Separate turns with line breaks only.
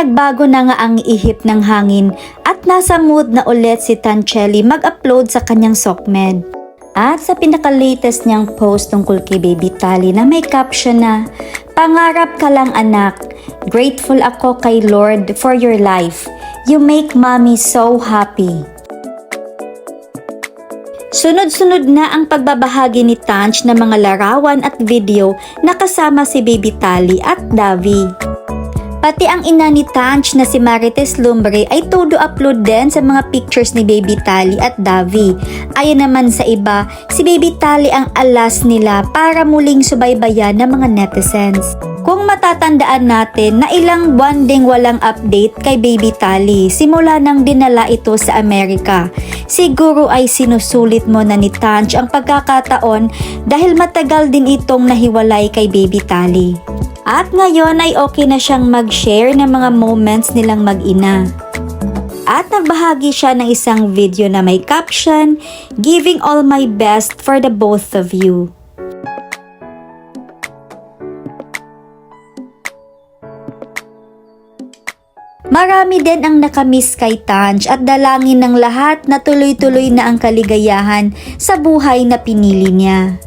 nagbago na nga ang ihip ng hangin at nasa mood na ulit si Tanchelly mag-upload sa kanyang Sokmed. At sa pinaka-latest niyang post tungkol kay Baby Tali na may caption na, "Pangarap ka lang anak, grateful ako kay Lord for your life. You make mommy so happy." Sunod-sunod na ang pagbabahagi ni Tanch ng mga larawan at video na kasama si Baby Tali at Davi. Pati ang ina ni Tanch na si Marites Lumbre ay todo upload din sa mga pictures ni Baby Tali at Davi. Ayon naman sa iba, si Baby Tali ang alas nila para muling subaybayan ng mga netizens. Kung matatandaan natin na ilang buwan ding walang update kay Baby Tali simula nang dinala ito sa Amerika, siguro ay sinusulit mo na ni Tanch ang pagkakataon dahil matagal din itong nahiwalay kay Baby Tali. At ngayon ay okay na siyang mag-share ng mga moments nilang mag-ina. At nagbahagi siya ng isang video na may caption, "Giving all my best for the both of you." Marami din ang nakamiss kay Tanch at dalangin ng lahat na tuloy-tuloy na ang kaligayahan sa buhay na pinili niya.